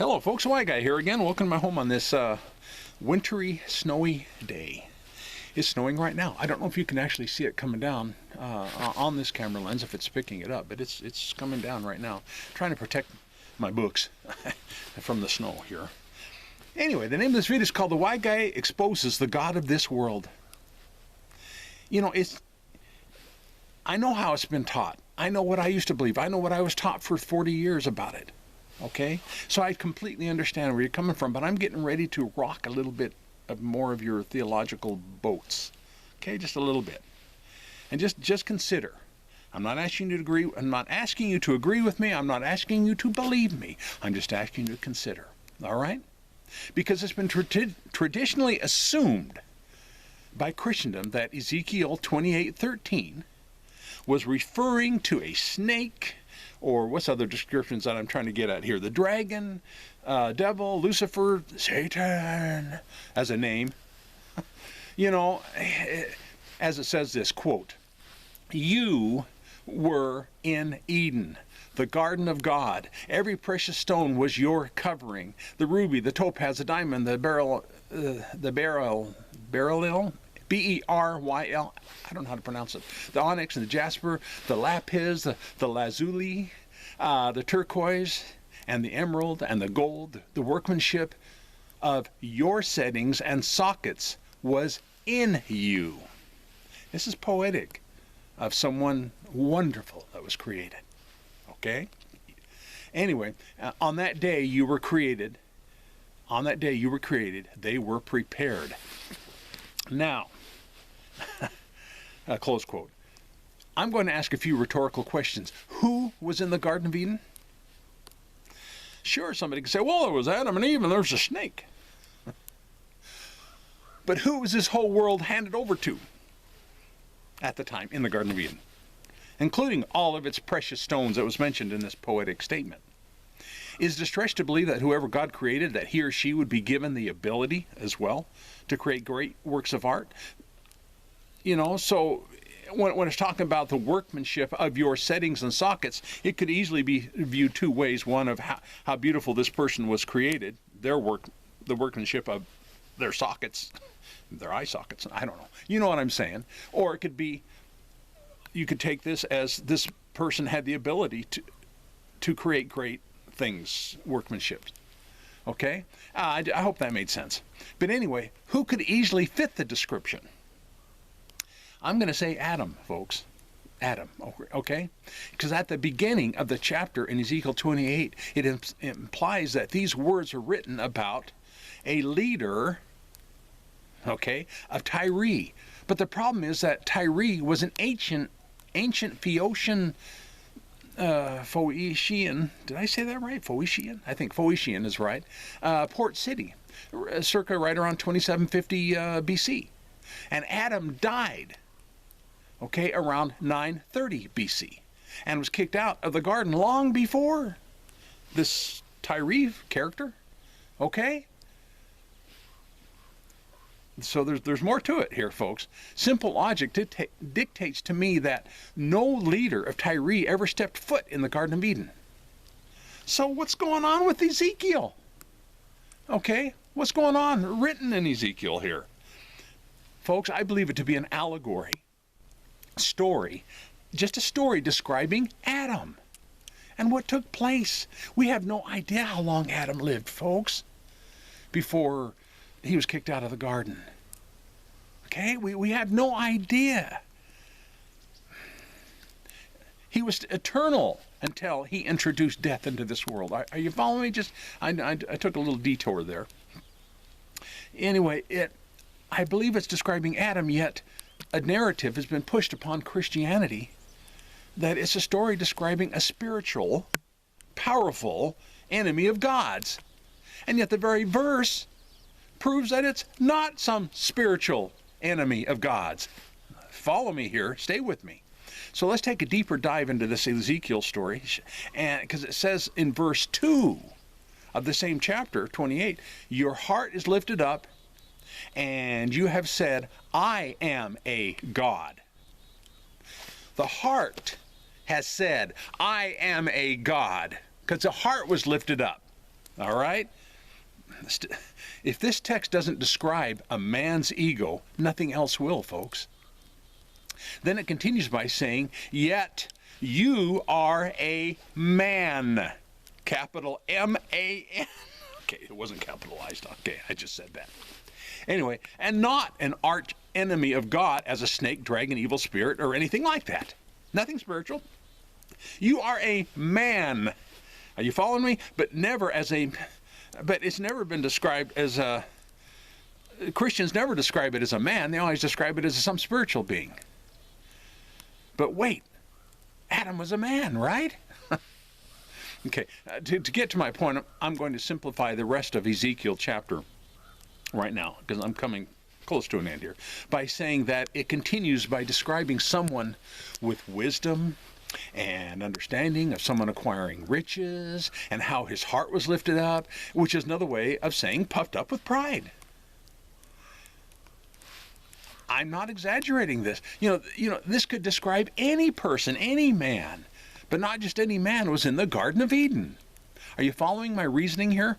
Hello folks, White Guy here again. Welcome to my home on this wintry, snowy day. It's snowing right now. I don't know if you can actually see it coming down on this camera lens, if it's picking it up, but it's coming down right now. I'm trying to protect my books from the snow here. Anyway, the name of this video is called The White Guy Exposes the God of This World. You know, I know how it's been taught. I know what I used to believe. I know what I was taught for 40 years about it. Okay? So I completely understand where you're coming from, but I'm getting ready to rock a little bit of more of your theological boats. Okay? Just a little bit. And just consider. I'm not asking you to agree. I'm not asking you to agree with me. I'm not asking you to believe me. I'm just asking you to consider. All right? Because it's been traditionally assumed by Christendom that Ezekiel 28:13 was referring to a snake, or what's other descriptions that I'm trying to get at here? The dragon, devil, Lucifer, Satan, as a name. You know, as it says this, quote, "You were in Eden, the garden of God. Every precious stone was your covering. The ruby, the topaz, the diamond, the beryl, B-E-R-Y-L, I don't know how to pronounce it. The onyx and the jasper, the lapis, the lazuli, the turquoise, and the emerald, and the gold. The workmanship of your settings and sockets was in you." This is poetic of someone wonderful that was created. Okay? Anyway, on that day you were created. On that day you were created. They were prepared. Now, close quote. I'm going to ask a few rhetorical questions. Who was in the Garden of Eden? Sure, somebody could say, well, it was Adam and Eve and there's a snake. But who was this whole world handed over to at the time in the Garden of Eden? Including all of its precious stones that was mentioned in this poetic statement. Is it a stretch to believe that whoever God created, that he or she would be given the ability as well to create great works of art? You know, so when it's talking about the workmanship of your settings and sockets, it could easily be viewed two ways. One of how beautiful this person was created, their work, the workmanship of their sockets, their eye sockets, I don't know. You know what I'm saying? Or it could be, you could take this as this person had the ability to create great things, workmanship. Okay? I hope that made sense. But anyway, who could easily fit the description? I'm going to say Adam, folks. Adam, okay? Because at the beginning of the chapter in Ezekiel 28, it implies that these words are written about a leader, okay, of Tyre. But the problem is that Tyre was an ancient Phoenician, Phoenician, did I say that right? Phoenician? I think Phoenician is right. Port city, circa right around 2750 BC. And Adam died, okay, around 930 BC. And was kicked out of the garden long before this Tyre character, okay? So there's more to it here, folks. Simple logic dictates to me that no leader of Tyre ever stepped foot in the Garden of Eden. So what's going on with Ezekiel? Okay, what's going on written in Ezekiel here? Folks, I believe it to be an allegory, story, just a story describing Adam and what took place. We have no idea how long Adam lived, folks, before he was kicked out of the garden. Okay? We have no idea. He was eternal until he introduced death into this world. Are you following me? I took a little detour there. Anyway, I believe it's describing Adam, yet a narrative has been pushed upon Christianity that it's a story describing a spiritual, powerful enemy of God's. And yet the very verse proves that it's not some spiritual enemy of God's. Follow me here. Stay with me. So let's take a deeper dive into this Ezekiel story, and because it says in verse 2 of the same chapter, 28, your heart is lifted up, and you have said, I am a God. The heart has said, I am a God, because the heart was lifted up. All right? If this text doesn't describe a man's ego, nothing else will, folks. Then it continues by saying, yet you are a man. Capital M-A-N. Okay, it wasn't capitalized. Okay, I just said that. Anyway, and not an arch enemy of God as a snake, dragon, evil spirit, or anything like that. Nothing spiritual. You are a man. Are you following me? But it's never been described as a, Christians never describe it as a man. They always describe it as some spiritual being. But wait, Adam was a man, right? Okay, to get to my point, I'm going to simplify the rest of Ezekiel chapter right now, because I'm coming close to an end here, by saying that it continues by describing someone with wisdom and understanding, of someone acquiring riches, and how his heart was lifted up, which is another way of saying puffed up with pride. I'm not exaggerating this. You know, this could describe any person, any man, but not just any man was in the Garden of Eden. Are you following my reasoning here?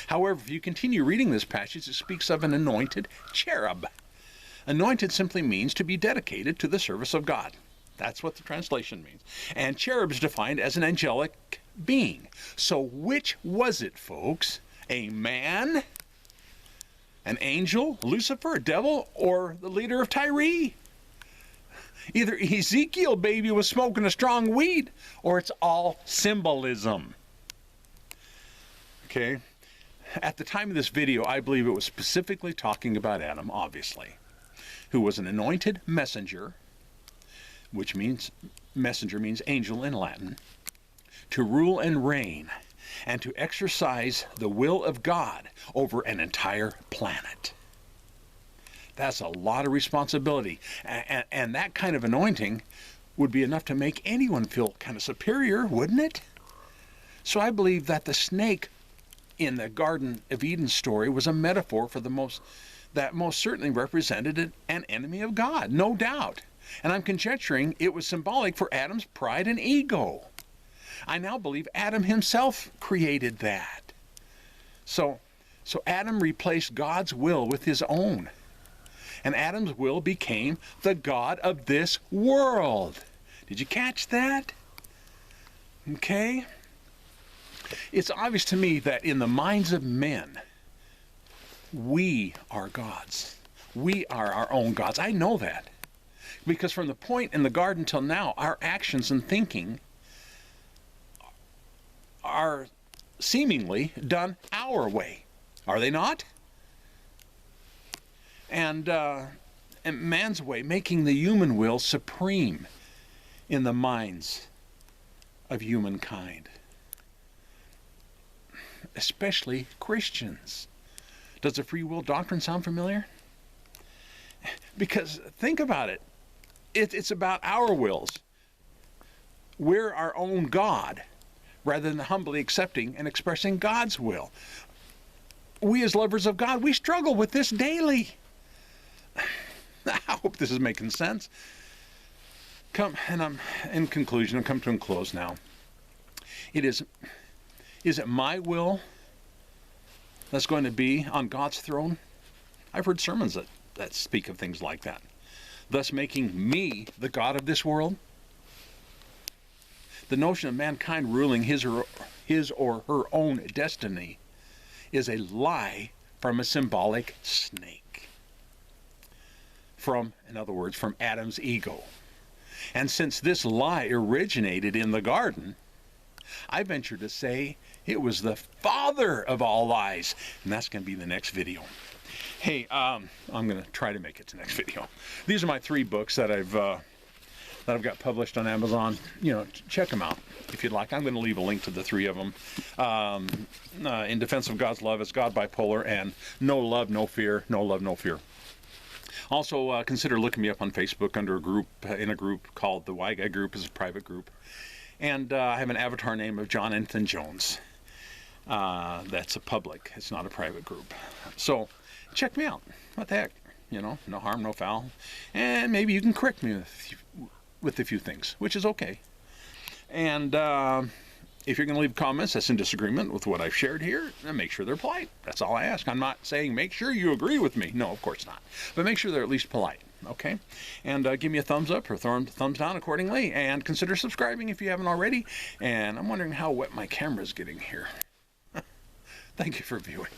However, if you continue reading this passage, it speaks of an anointed cherub. Anointed simply means to be dedicated to the service of God. That's what the translation means. And cherub is defined as an angelic being. So which was it, folks? A man? An angel? Lucifer? A devil? Or the leader of Tyre? Either Ezekiel, baby, was smoking a strong weed, or it's all symbolism. Okay? At the time of this video, I believe it was specifically talking about Adam, obviously, who was an anointed messenger, which means, messenger means angel in Latin, to rule and reign, and to exercise the will of God over an entire planet. That's a lot of responsibility. And that kind of anointing would be enough to make anyone feel kind of superior, wouldn't it? So I believe that the snake in the Garden of Eden story was a metaphor for that most certainly represented an enemy of God, no doubt. And I'm conjecturing it was symbolic for Adam's pride and ego. I now believe Adam himself created that. So Adam replaced God's will with his own. And Adam's will became the God of this world. Did you catch that? Okay? It's obvious to me that in the minds of men, we are gods. We are our own gods. I know that. Because from the point in the garden till now, our actions and thinking are seemingly done our way. Are they not? And man's way, making the human will supreme in the minds of humankind. Especially Christians. Does the free will doctrine sound familiar? Because think about it. It's about our wills. We're our own God, rather than humbly accepting and expressing God's will. We as lovers of God, we struggle with this daily. I hope this is making sense. I'm in conclusion, I'm coming to a close now. Is it my will that's going to be on God's throne? I've heard sermons that speak of things like that, thus making me the God of this world. The notion of mankind ruling his or her own destiny is a lie from a symbolic snake. In other words, from Adam's ego. And since this lie originated in the garden, I venture to say it was the father of all lies. And that's going to be the next video. Hey, I'm going to try to make it to the next video. These are my 3 books that I've got published on Amazon. You know, check them out if you'd like. I'm going to leave a link to the 3 of them. In Defense of God's Love, it's God Bipolar, and No Love, No Fear, No Love, No Fear. Also, consider looking me up on Facebook under in a group called the Y Guy Group. It's a private group. And I have an avatar name of John Anthony Jones. That's a public. It's not a private group. So check me out. What the heck? You know, no harm, no foul. And maybe you can correct me with a few things, which is okay. And if you're going to leave comments that's in disagreement with what I've shared here, then make sure they're polite. That's all I ask. I'm not saying make sure you agree with me. No, of course not. But make sure they're at least polite. Okay? And give me a thumbs up or thumbs down accordingly. And consider subscribing if you haven't already. And I'm wondering how wet my camera's getting here. Thank you for viewing.